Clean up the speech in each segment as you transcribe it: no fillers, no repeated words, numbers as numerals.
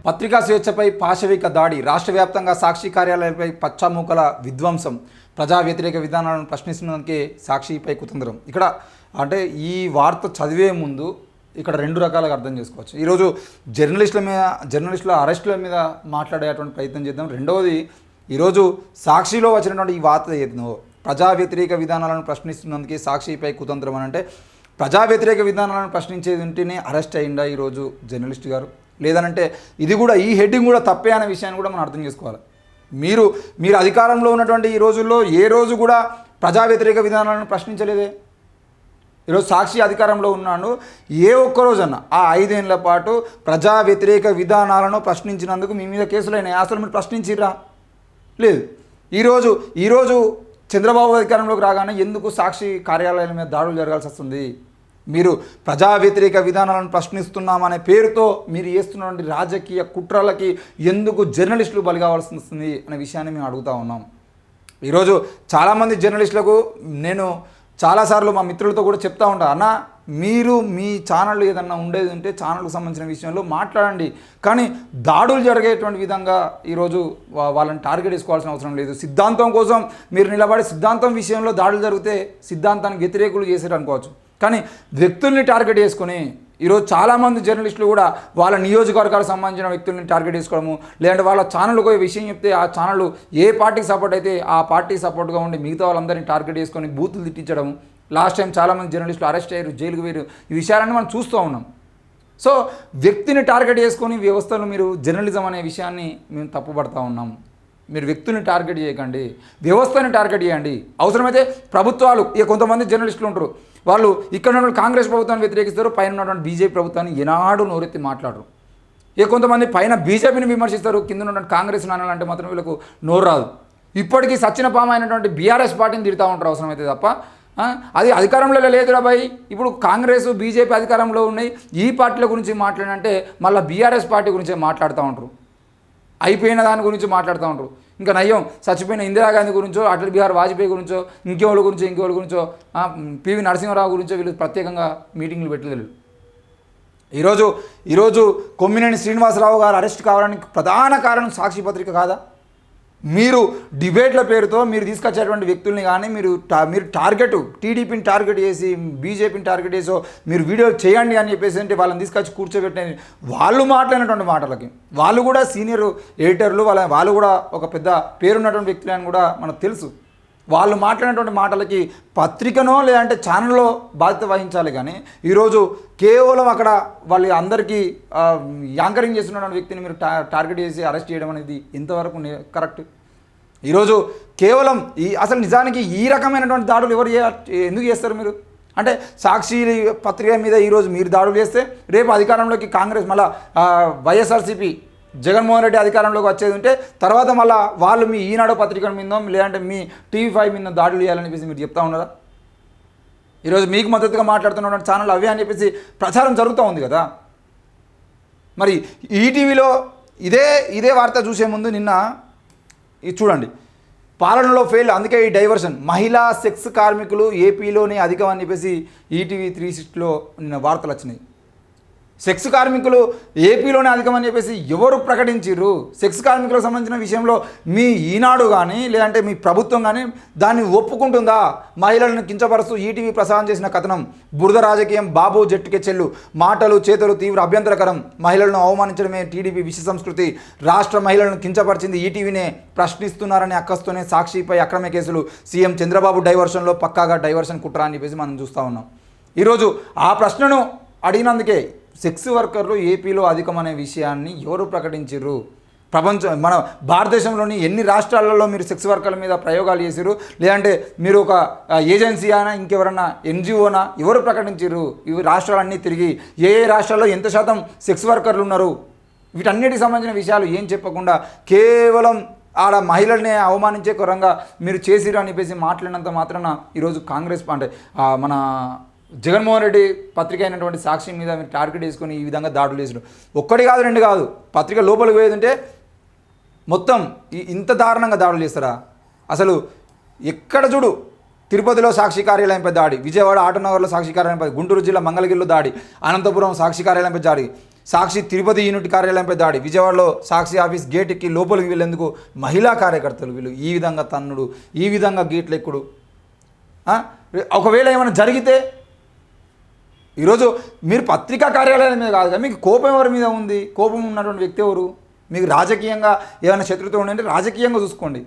పత్రికా స్వేచ్ఛపై పాశవిక దాడి, రాష్ట్ర వ్యాప్తంగా సాక్షి కార్యాలయాలపై పచ్చామూకల విధ్వంసం, ప్రజా వ్యతిరేక విధానాలను ప్రశ్నిస్తున్నందుకే సాక్షిపై కుతంత్రం. ఇక్కడ అంటే ఈ వార్త చదివే ముందు ఇక్కడ రెండు రకాలుగా అర్థం చేసుకోవచ్చు. ఈరోజు జర్నలిస్టుల అరెస్టుల మీద మాట్లాడేటువంటి ప్రయత్నం చేద్దాం. రెండవది, ఈరోజు సాక్షిలో వచ్చినటువంటి ఈ వార్త ఏదో ప్రజా వ్యతిరేక విధానాలను ప్రశ్నిస్తున్నందుకే సాక్షిపై కుతంత్రం అని అంటే, ప్రజా వ్యతిరేక విధానాలను ప్రశ్నించేది ఉంటేనే అరెస్ట్ అయిందా ఈరోజు జర్నలిస్ట్ గారు? లేదనంటే ఇది కూడా, ఈ హెడ్డింగ్ కూడా తప్పే అనే విషయాన్ని కూడా మనం అర్థం చేసుకోవాలి. మీరు అధికారంలో ఉన్నటువంటి ఈ రోజుల్లో ఏ రోజు కూడా ప్రజా వ్యతిరేక విధానాలను ప్రశ్నించలేదే. ఈరోజు సాక్షి అధికారంలో ఉన్నాను, ఏ ఒక్కరోజన్నా ఆ 5 ఏళ్ల పాటు ప్రజా వ్యతిరేక విధానాలను ప్రశ్నించినందుకు మీ మీద కేసులైనాయి. అసలు మీరు ప్రశ్నించిర్రా? లేదు. ఈరోజు చంద్రబాబు అధికారంలోకి రాగానే ఎందుకు సాక్షి కార్యాలయాల మీద దాడులు జరగాల్సి వస్తుంది? మీరు ప్రజా వ్యతిరేక విధానాలను ప్రశ్నిస్తున్నామనే పేరుతో మీరు చేస్తున్నటువంటి రాజకీయ కుట్రలకి ఎందుకు జర్నలిస్టులు బలి కావాల్సి వస్తుంది అనే విషయాన్ని మేము అడుగుతూ ఉన్నాం. ఈరోజు చాలామంది జర్నలిస్టులకు నేను చాలాసార్లు మా మిత్రులతో కూడా చెప్తా ఉంటాను, అన్న మీరు మీ ఛానల్ ఏదన్నా ఉండేది ఉంటే ఛానల్కి సంబంధించిన విషయంలో మాట్లాడండి, కానీ దాడులు జరిగేటువంటి విధంగా ఈరోజు వాళ్ళని టార్గెట్ చేసుకోవాల్సిన అవసరం లేదు. సిద్ధాంతం కోసం మీరు నిలబడి సిద్ధాంతం విషయంలో దాడులు జరిగితే సిద్ధాంతానికి వ్యతిరేకులు చేసేది అనుకోవచ్చు, కానీ వ్యక్తుల్ని టార్గెట్ చేసుకొని ఈరోజు చాలామంది జర్నలిస్టులు కూడా వాళ్ళ నియోజకవర్గాలకు సంబంధించిన వ్యక్తుల్ని టార్గెట్ చేసుకోవడము, లేదంటే వాళ్ళ ఛానల్కి విషయం చెప్తే ఆ ఛానల్ ఏ పార్టీకి సపోర్ట్ అయితే ఆ పార్టీకి సపోర్ట్గా ఉండి మిగతా వాళ్ళందరినీ టార్గెట్ చేసుకొని బూతులు తిట్టించడం. లాస్ట్ టైం చాలామంది జర్నలిస్టులు అరెస్ట్ అయ్యారు, జైలుకు వేరు. ఈ విషయాలన్నీ మనం చూస్తూ ఉన్నాం. సో వ్యక్తిని టార్గెట్ చేసుకొని వ్యవస్థలు మీరు జర్నలిజం అనే విషయాన్ని మేము తప్పుపడతా ఉన్నాం. మీరు వ్యక్తుల్ని టార్గెట్ చేయకండి, వ్యవస్థని టార్గెట్ చేయండి. అవసరమైతే ప్రభుత్వాలు, కొంతమంది జర్నలిస్టులు ఉంటారు, వాళ్ళు ఇక్కడ ఉన్నటువంటి కాంగ్రెస్ ప్రభుత్వాన్ని వ్యతిరేకిస్తారు, పైన ఉన్నటువంటి బీజేపీ ప్రభుత్వాన్ని ఏనాడు నోరెత్తి మాట్లాడరు. కొంతమంది పైన బీజేపీని విమర్శిస్తారు, కింద ఉన్నటువంటి కాంగ్రెస్ నానాలంటే మాత్రం వీళ్ళకు నోరు రాదు. ఇప్పటికీ సచ్చిన పాము అయినటువంటి బీఆర్ఎస్ పార్టీని తిడతా ఉంటారు అవసరమైతే తప్ప. అది అధికారంలో లేదురా బాయ్, ఇప్పుడు కాంగ్రెస్ బీజేపీ అధికారంలో ఉన్నాయి, ఈ పార్టీల గురించి మాట్లాడంటే మళ్ళీ బీఆర్ఎస్ పార్టీ గురించే మాట్లాడుతూ ఉంటారు, అయిపోయిన దాని గురించి మాట్లాడుతూ ఉంటారు. ఇంకా నయ్యం చచ్చిపోయిన ఇందిరాగాంధీ గురించో, అటల్ బిహారీ వాజ్పేయి గురించో, ఇంకోళ్ళ గురించో పివి నరసింహారావు గురించో వీళ్ళు ప్రత్యేకంగా మీటింగ్లు పెట్టలేదు. ఈరోజు కొమ్మినేని శ్రీనివాసరావు గారు అరెస్ట్ కావడానికి ప్రధాన కారణం సాక్షి పత్రిక కాదా? మీరు డిబేట్ల పేరుతో మీరు తీసుకొచ్చేటువంటి వ్యక్తుల్ని కానీ మీరు టీడీపీని టార్గెట్ చేసి, బీజేపీని టార్గెట్ చేసో మీరు వీడియోలు చేయండి అని చెప్పేసి అంటే వాళ్ళని తీసుకొచ్చి కూర్చోబెట్టిన వాళ్ళు మాట్లాడినటువంటి మాటలకి, వాళ్ళు కూడా సీనియర్ ఎడిటర్లు, వాళ్ళు కూడా ఒక పెద్ద పేరున్నటువంటి వ్యక్తులు అని కూడా మనకు తెలుసు. వాళ్ళు మాట్లాడినటువంటి మాటలకి పత్రికనో లేదంటే ఛానల్లో బాధ్యత వహించాలి, కానీ ఈరోజు కేవలం అక్కడ వాళ్ళు అందరికీ యాంకరింగ్ చేస్తున్నటువంటి వ్యక్తిని మీరు టార్గెట్ చేసి అరెస్ట్ చేయడం అనేది ఎంతవరకు కరెక్ట్? ఈరోజు కేవలం అసలు నిజానికి ఈ రకమైనటువంటి దాడులు ఎందుకు చేస్తారు మీరు? అంటే సాక్షి పత్రిక మీద ఈరోజు మీరు దాడులు చేస్తే రేపు అధికారంలోకి కాంగ్రెస్ మళ్ళీ వైఎస్ఆర్సీపీ జగన్మోహన్ రెడ్డి అధికారంలోకి వచ్చేది ఉంటే తర్వాత మళ్ళీ వాళ్ళు మీ ఈనాడు పత్రికల మీద లేదంటే మీ టీవీ5 మీద దాడులు చేయాలని చెప్పేసి మీరు చెప్తా ఉన్నారా? ఈరోజు మీకు మద్దతుగా మాట్లాడుతున్నటువంటి ఛానల్ అవే అని చెప్పేసి ప్రచారం జరుగుతూ ఉంది కదా. మరి ఈటీవీలో ఇదే వార్త చూసే ముందు నిన్న ఇది చూడండి, పాలనలో ఫెయిల్, అందుకే ఈ డైవర్షన్, మహిళా సెక్స్ కార్మికులు ఏపీలోనే అధికం అని చెప్పేసి ఈటీవీ 360లో నిన్న వార్తలు వచ్చినాయి. సెక్స్ కార్మికులు ఏపీలోనే అధికమని చెప్పేసి ఎవరు ప్రకటించారు? సెక్స్ కార్మికులకు సంబంధించిన విషయంలో మీ ఈనాడు కానీ లేదంటే మీ ప్రభుత్వం కానీ దాన్ని ఒప్పుకుంటుందా? మహిళలను కించపరుస్తూ ఈటీవీ ప్రసారం చేసిన కథనం, బురద రాజకీయం, బాబు జట్టుకే చెల్లు, మాటలు చేతలు తీవ్ర అభ్యంతరకరం, మహిళలను అవమానించడమే టీడీపీ విష సంస్కృతి, రాష్ట్ర మహిళలను కించపరిచింది ఈటీవీనే, ప్రశ్నిస్తున్నారని అక్కస్తూనే సాక్షిపై అక్రమ కేసులు, సీఎం చంద్రబాబు డైవర్షన్లో పక్కాగా డైవర్షన్ కుట్ర అని చెప్పేసి మనం చూస్తూ ఉన్నాం. ఈరోజు ఆ ప్రశ్నను అడిగినందుకే సెక్స్ వర్కర్లు ఏపీలో అధికం అనే విషయాన్ని ఎవరు ప్రకటించారు? మన భారతదేశంలోని ఎన్ని రాష్ట్రాలలో మీరు సెక్స్ వర్కర్ల మీద ప్రయోగాలు చేశారు? లేదంటే మీరు ఒక ఏజెన్సీ అయినా ఇంకెవరన్నా ఎన్జిఓనా ఎవరు ప్రకటించారు? ఇవి రాష్ట్రాలన్నీ తిరిగి ఏ రాష్ట్రాల్లో ఎంత శాతం సెక్స్ వర్కర్లు ఉన్నారు, వీటన్నిటికి సంబంధించిన విషయాలు ఏం చెప్పకుండా కేవలం ఆడ మహిళల్ని అవమానించే కొరంగా మీరు చేసిరు అని చెప్పేసి మాట్లాడినంత మాత్రాన ఈరోజు కాంగ్రెస్ అంటే మన జగన్మోహన్ రెడ్డి పత్రిక అయినటువంటి సాక్షి మీద మీరు టార్గెట్ చేసుకొని ఈ విధంగా దాడులు చేసారు. ఒక్కటి కాదు, రెండు కాదు, పత్రిక లోపలికి పోయేదంటే మొత్తం ఇంత దారుణంగా దాడులు చేస్తారా? అసలు ఎక్కడ చూడు, తిరుపతిలో సాక్షి కార్యాలయంపై దాడి, విజయవాడ ఆటోనగర్లో సాక్షి కార్యాలయంపై, గుంటూరు జిల్లా మంగళగిరిలో దాడి, అనంతపురం సాక్షి కార్యాలయంపై దాడి, సాక్షి తిరుపతి యూనిట్ కార్యాలయంపై దాడి, విజయవాడలో సాక్షి ఆఫీస్ గేట్ ఎక్కి లోపలికి వెళ్ళేందుకు మహిళా కార్యకర్తలు వీళ్ళు ఈ విధంగా తన్నుడు, ఈ విధంగా గేట్లు ఎక్కుడు. ఒకవేళ ఏమైనా జరిగితే ఈరోజు మీరు పత్రికా కార్యాలయం మీద కాదు, మీకు కోపం ఎవరి మీద ఉంది? కోపం ఉన్నటువంటి వ్యక్తి ఎవరు? మీకు రాజకీయంగా ఏమైనా శత్రుత్వం ఉందంటే రాజకీయంగా చూసుకోండి.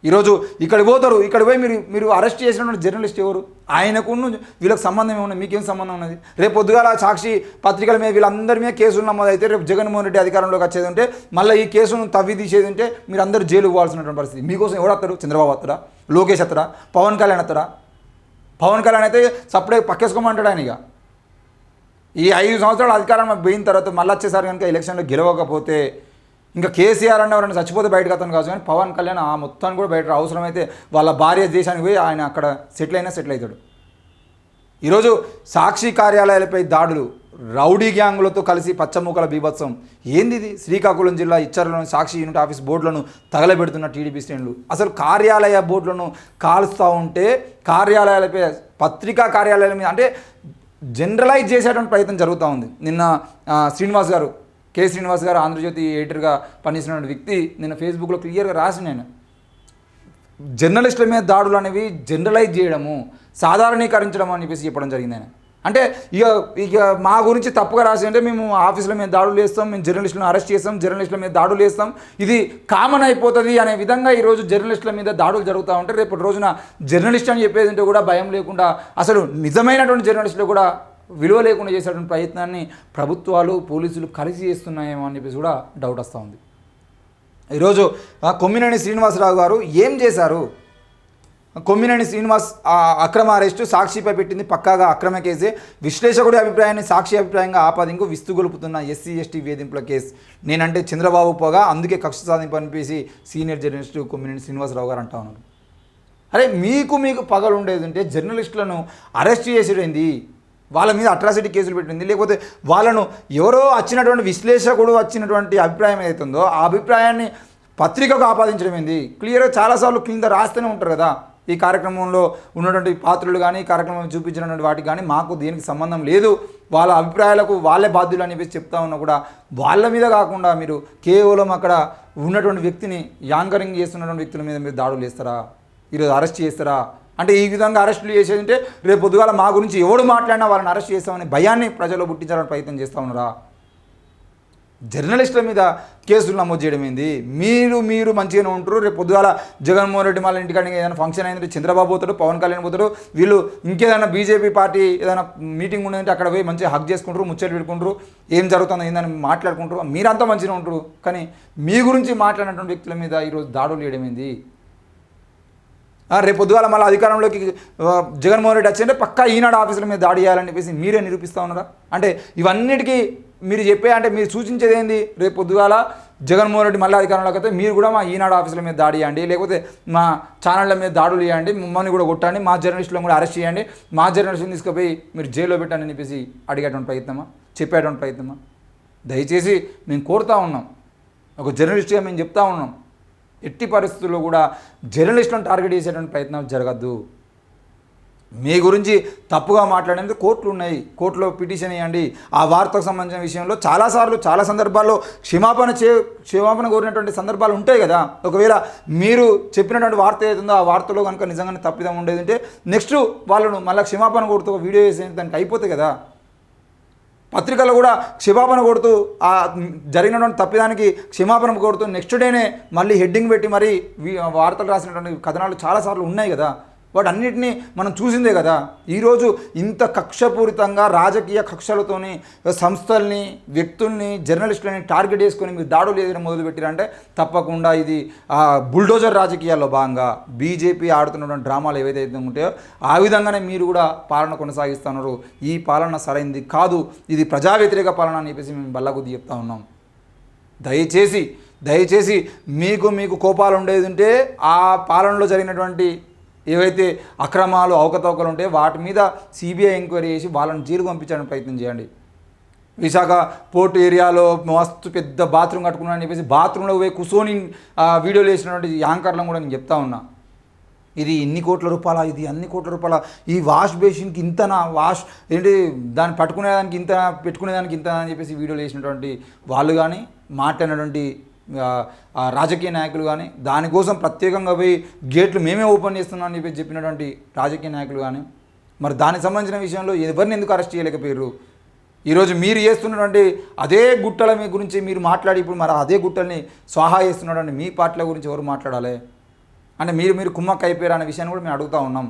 ఈరోజు ఇక్కడ పోతారు, ఇక్కడ పోయి మీరు అరెస్ట్ చేసినటువంటి జర్నలిస్ట్ ఎవరు? ఆయనకు వీళ్ళకి సంబంధం ఏమన్నా? మీకేం సంబంధం ఉన్నది? రేపు పొద్దుగాల సాక్షి పత్రికల మీద వీళ్ళందరి మీద కేసులు నమోదైతే రేపు జగన్మోహన్ రెడ్డి అధికారంలోకి వచ్చేది ఉంటే మళ్ళీ ఈ కేసును తవ్వి తీసేది ఉంటే మీరు అందరూ జైలు పోవాల్సినటువంటి పరిస్థితి. మీకోసం ఎవరు వస్తారు? చంద్రబాబు వస్తారా? లోకేష్ వస్తారా? పవన్ కళ్యాణ్ వస్తారా? పవన్ కళ్యాణ్ అయితే సపరేట్ పక్కేసుకోమంటాడు ఆయన. ఇక ఈ 5 సంవత్సరాల అధికారం పోయిన తర్వాత మళ్ళీ వచ్చేసారి కనుక ఎలక్షన్లో గెలవకపోతే ఇంకా కేసీఆర్ అన్న ఎవరైనా చచ్చిపోతే బయటకు అతను కాదు, కానీ పవన్ కళ్యాణ్ ఆ మొత్తాన్ని కూడా బయట అవసరమైతే వాళ్ళ భార్య దేశానికి పోయి ఆయన అక్కడ సెటిల్ అవుతాడు. ఈరోజు సాక్షి కార్యాలయాలపై దాడులు, రౌడీ గ్యాంగులతో కలిసి పచ్చమూకల బీభత్సం. ఏంది ఇది? శ్రీకాకుళం జిల్లా ఇచ్చర్లోని సాక్షి యూనిట్ ఆఫీస్ బోర్డులను తగలబెడుతున్న టీడీపీ శ్రేణులు. అసలు కార్యాలయ బోర్డులను కాలుస్తూ ఉంటే కార్యాలయాలపై పత్రికా కార్యాలయాల మీద అంటే జనరలైజ్ చేసేటువంటి ప్రయత్నం జరుగుతూ ఉంది. నిన్న శ్రీనివాస్ గారు, కె శ్రీనివాస్ గారు ఆంధ్రజ్యోతి ఎడిటర్గా పనిచేసినటువంటి వ్యక్తి నిన్న ఫేస్బుక్లో క్లియర్గా రాసి నేను జర్నలిస్టుల మీద దాడులు అనేవి జనరలైజ్ చేయడము, సాధారణీకరించడం అని చెప్పడం జరిగింది. ఆయన అంటే ఇక మా గురించి తప్పుగా రాసి అంటే మేము ఆఫీసుల మీద దాడులు చేస్తాం, మేము జర్నలిస్టులను అరెస్ట్ చేస్తాం, జర్నలిస్టుల మీద దాడులు చేస్తాం, ఇది కామన్ అయిపోతుంది అనే విధంగా ఈరోజు జర్నలిస్టుల మీద దాడులు జరుగుతూ ఉంటే రేపటి రోజున జర్నలిస్ట్ అని చెప్పేది ఉంటే కూడా భయం లేకుండా అసలు నిజమైనటువంటి జర్నలిస్టులు కూడా విలువ లేకుండా చేసేటువంటి ప్రయత్నాన్ని ప్రభుత్వాలు పోలీసులు కలిసి చేస్తున్నాయేమో అని చెప్పేసి కూడా డౌట్ వస్తూ ఉంది. ఈరోజు కొమ్మినేని శ్రీనివాసరావు గారు ఏం చేశారు? కొమ్మినేని శ్రీనివాస్ అక్రమ అరెస్టు సాక్షిపై పెట్టింది పక్కాగా అక్రమ కేసే. విశ్లేషకుడి అభిప్రాయాన్ని సాక్షి అభిప్రాయంగా ఆపాదింకు విస్తుగొలుపుతున్న ఎస్సీ ఎస్టీ వేధింపుల కేసు. నేనంటే చంద్రబాబు పోగా అందుకే కక్ష సాధింపు అనిపేసి సీనియర్ జర్నలిస్టు కొమ్మినేని శ్రీనివాసరావు గారు అంటా ఉన్నారు. అరే మీకు పగలు ఉండేది ఉంటే జర్నలిస్టులను అరెస్ట్ చేసేది, వాళ్ళ మీద అట్రాసిటీ కేసులు పెట్టింది, లేకపోతే వాళ్ళను ఎవరో వచ్చినటువంటి విశ్లేషకుడు వచ్చినటువంటి అభిప్రాయం ఏదైతుందో ఆ అభిప్రాయాన్ని పత్రికకు ఆపాదించడం ఏంది? క్లియర్గా చాలాసార్లు కింద రాస్తూనే ఉంటారు కదా. ఈ కార్యక్రమంలో ఉన్నటువంటి పాత్రలు కానీ కార్యక్రమం చూపించినటువంటి వాటికి కానీ మాకు దీనికి సంబంధం లేదు, వాళ్ళ అభిప్రాయాలకు వాళ్ళే బాధ్యులు అని చెప్పేసి చెప్తా ఉన్నా కూడా వాళ్ళ మీద కాకుండా మీరు కేవలం అక్కడ ఉన్నటువంటి వ్యక్తిని యాంకరింగ్ చేస్తున్నటువంటి వ్యక్తుల మీద మీరు దాడులు చేస్తారా? ఈరోజు అరెస్ట్ చేస్తారా? అంటే ఈ విధంగా అరెస్టులు చేసేది అంటే రేపు పొద్దుగాల మా గురించి ఎవడు మాట్లాడినా వాళ్ళని అరెస్ట్ చేస్తామని భయాన్ని ప్రజల్లో పుట్టించాలని ప్రయత్నం చేస్తూ ఉన్నారా? జర్నలిస్టుల మీద కేసులు నమోదు చేయడం ఏంది? మీరు మంచిగానే ఉంటారు, రేపు పొద్దుగాల జగన్మోహన్ రెడ్డి మళ్ళీ ఇంటికాడికి ఏదైనా ఫంక్షన్ అయిందంటే చంద్రబాబు పోతాడు, పవన్ కళ్యాణ్ పోతాడు, వీళ్ళు ఇంకేదైనా బీజేపీ పార్టీ ఏదైనా మీటింగ్ ఉండదంటే అక్కడ పోయి మంచిగా హక్ చేసుకుంటారు, ముచ్చట్లు పెట్టుకుంటారు, ఏం జరుగుతుందో ఏందని మాట్లాడుకుంటారు, మీరంతా మంచిగా ఉంటారు. కానీ మీ గురించి మాట్లాడినటువంటి వ్యక్తుల మీద ఈరోజు దాడులు చేయడం ఏంది? రేపు పొద్దుగాల మళ్ళీ అధికారంలోకి జగన్మోహన్ రెడ్డి వచ్చింటే పక్కా ఈనాడు ఆఫీసుల మీద దాడి చేయాలని చెప్పేసి మీరే నిరూపిస్తూ ఉన్నారా? అంటే ఇవన్నిటికీ మీరు చెప్పే అంటే మీరు సూచించేది ఏంది? రేపు పొద్దుగాల జగన్మోహన్ రెడ్డి మళ్ళీ అధికారంలోకి వస్తే మీరు కూడా మా ఈనాడు ఆఫీసుల మీద దాడి చేయండి, లేకపోతే మా ఛానళ్ళ మీద దాడులు చేయండి, మమ్మల్ని కూడా కొట్టండి, మా జర్నలిస్టులను కూడా అరెస్ట్ చేయండి, మా జర్నలిస్టులను తీసుకుపోయి మీరు జైల్లో పెట్టండి అని చెప్పేసి అడిగేటువంటి ప్రయత్నమా, చెప్పేటువంటి ప్రయత్నమా? దయచేసి మేము కోరుతూ ఉన్నాం, ఒక జర్నలిస్ట్గా మేము చెప్తా ఉన్నాం, ఎట్టి పరిస్థితుల్లో కూడా జర్నలిస్టులను టార్గెట్ చేసేటువంటి ప్రయత్నం జరగద్దు. మీ గురించి తప్పుగా మాట్లాడేందుకు కోర్టులు ఉన్నాయి, కోర్టులో పిటిషన్ ఇవ్వండి. ఆ వార్తకు సంబంధించిన విషయంలో చాలా సందర్భాల్లో క్షమాపణ కోరినటువంటి సందర్భాలు ఉంటాయి కదా. ఒకవేళ మీరు చెప్పినటువంటి వార్త ఏదైతుందో ఆ వార్తలో కనుక నిజంగానే తప్పిదం ఉండేది ఉంటే నెక్స్ట్ వాళ్ళను మళ్ళీ క్షమాపణ కోరుతూ వీడియో వేసేది దానికి అయిపోతాయి కదా. పత్రికలు కూడా క్షమాపణ కొడుతూ ఆ జరిగినటువంటి తప్పిదానికి క్షమాపణ కొడుతూ నెక్స్ట్ డేనే మళ్ళీ హెడ్డింగ్ పెట్టి మరి వార్తలు రాసినటువంటి కథనాలు చాలాసార్లు ఉన్నాయి కదా. వాటన్నిటినీ మనం చూసిందే కదా. ఈరోజు ఇంత కక్షపూరితంగా రాజకీయ కక్షలతోని సంస్థల్ని, వ్యక్తుల్ని, జర్నలిస్టులని టార్గెట్ చేసుకొని మీరు దాడులు ఏదైనా మొదలుపెట్టారంటే తప్పకుండా ఇది బుల్డోజర్ రాజకీయాల్లో భాగంగా బీజేపీ ఆడుతున్నటువంటి డ్రామాలు ఏవైతే ఉంటాయో ఆ విధంగానే మీరు కూడా పాలన కొనసాగిస్తున్నారు. ఈ పాలన సరైనది కాదు, ఇది ప్రజా వ్యతిరేక పాలన అని చెప్పేసి మేము బల్లగుద్ది చెప్తా ఉన్నాం. దయచేసి మీకు కోపాలు ఉండేది ఉంటే ఆ పాలనలో జరిగినటువంటి ఏవైతే అక్రమాలు అవకతవకలు ఉంటాయో వాటి మీద సిబిఐ ఎంక్వైరీ చేసి వాళ్ళని జైలుకు పంపించడానికి ప్రయత్నం చేయండి. విశాఖ పోర్ట్ ఏరియాలో మస్తు పెద్ద బాత్రూమ్ కట్టుకున్నానని చెప్పేసి బాత్రూంలో పోయి కూర్చొని వీడియోలు వేసినటువంటి యాంకర్లను కూడా నేను చెప్తా ఉన్నా. ఇది ఇన్ని కోట్ల రూపాయల, ఇది అన్ని కోట్ల రూపాయల, ఈ వాష్ బేసిన్కి ఇంతనా, వాష్ ఏంటి దాన్ని పట్టుకునేదానికి ఇంత, పెట్టుకునేదానికి ఇంత అని చెప్పేసి వీడియోలు వేసినటువంటి వాళ్ళు కానీ, మాట్లాడినటువంటి రాజకీయ నాయకులు కానీ, దానికోసం ప్రత్యేకంగా పోయి గేట్లు మేమే ఓపెన్ చేస్తున్నాం అని చెప్పి చెప్పినటువంటి రాజకీయ నాయకులు కానీ, మరి దానికి సంబంధించిన విషయంలో ఎవరిని ఎందుకు అరెస్ట్ చేయలేకపోయారు? ఈరోజు మీరు చేస్తున్నటువంటి అదే గుట్టల మీ గురించి మీరు మాట్లాడి ఇప్పుడు మరి అదే గుట్టల్ని స్వాహా చేస్తున్నటువంటి మీ పార్టీల గురించి ఎవరు మాట్లాడాలి? అంటే మీరు కుమ్మక్క అయిపోయారు అనే విషయాన్ని కూడా మేము అడుగుతూ ఉన్నాం.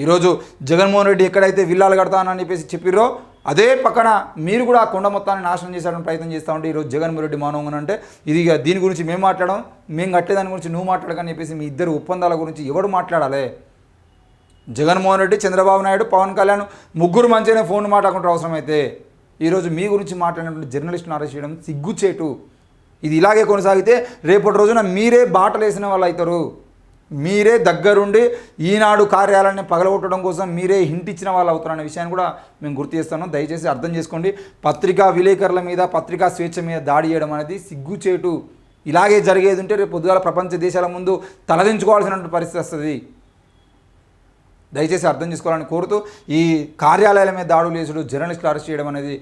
ఈరోజు జగన్మోహన్ రెడ్డి ఎక్కడైతే విల్లాలు కడతానని చెప్పేసి చెప్పిర్రో అదే పక్కన మీరు కూడా ఆ కొండ మొత్తాన్ని నాశనం చేసేటువంటి ప్రయత్నం చేస్తూ ఉంటే ఈరోజు జగన్మోహన్ రెడ్డి మౌనంగా అంటే ఇది దీని గురించి మేము మాట్లాడడం, మేము కట్టేదాని గురించి నువ్వు మాట్లాడకని చెప్పేసి మీ ఇద్దరు ఒప్పందాల గురించి ఎవరు మాట్లాడాలి? జగన్మోహన్ రెడ్డి, చంద్రబాబు నాయుడు, పవన్ కళ్యాణ్ ముగ్గురు మంచిగానే ఫోన్ మాట్లాడుకుంటే అవసరమైతే ఈరోజు మీ గురించి మాట్లాడినటువంటి జర్నలిస్టులను అరెస్ట్ చేయడం సిగ్గుచేటు. ఇది ఇలాగే కొనసాగితే రేపటి రోజున మీరే బాటలు వేసిన వాళ్ళు అవుతారు. మీరే దగ్గరుండి ఈనాడు కార్యాలయాన్ని పగలగొట్టడం కోసం మీరే హింట్ ఇచ్చిన వాళ్ళు అవుతారనే విషయాన్ని కూడా మేము గుర్తు చేస్తున్నాం. దయచేసి అర్థం చేసుకోండి. పత్రికా విలేకరుల మీద, పత్రికా స్వేచ్ఛ మీద దాడి చేయడం అనేది సిగ్గుచేటు. ఇలాగే జరిగేది ఉంటే రేపు పొద్దుగాల ప్రపంచ దేశాల ముందు తలదించుకోవాల్సినటువంటి పరిస్థితి వస్తుంది. దయచేసి అర్థం చేసుకోవాలని కోరుతూ ఈ కార్యాలయాల మీద దాడులు చేసుడు, జర్నలిస్టులు అరెస్ట్ చేయడం అనేది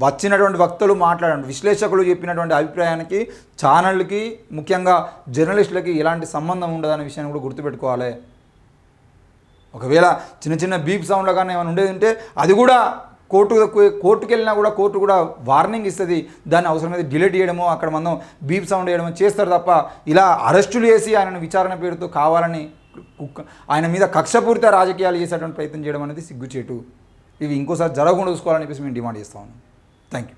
వచ్చినటువంటి వక్తలు మాట్లాడండి, విశ్లేషకులు చెప్పినటువంటి అభిప్రాయానికి ఛానళ్ళకి, ముఖ్యంగా జర్నలిస్టులకి ఎలాంటి సంబంధం ఉండదనే విషయాన్ని కూడా గుర్తుపెట్టుకోవాలి. ఒకవేళ చిన్న చిన్న బీప్ సౌండ్లో కానీ ఏమైనా ఉండేది ఉంటే అది కూడా కోర్టుకు వెళ్ళినా కూడా కోర్టు కూడా వార్నింగ్ ఇస్తుంది. దాన్ని అవసరమైతే డిలీట్ చేయడమో, అక్కడ మనం బీప్ సౌండ్ చేయడమో చేస్తారు తప్ప ఇలా అరెస్టులు చేసి ఆయనను విచారణ పేరుతో కావాలని ఆయన మీద కక్షపూరిత రాజకీయాలు చేసేటువంటి ప్రయత్నం చేయడం అనేది సిగ్గుచేటు. ఇవి ఇంకోసారి జరగకుండా చూసుకోవాలని చెప్పేసి మేము డిమాండ్ చేస్తా ఉన్నాం. Thank you.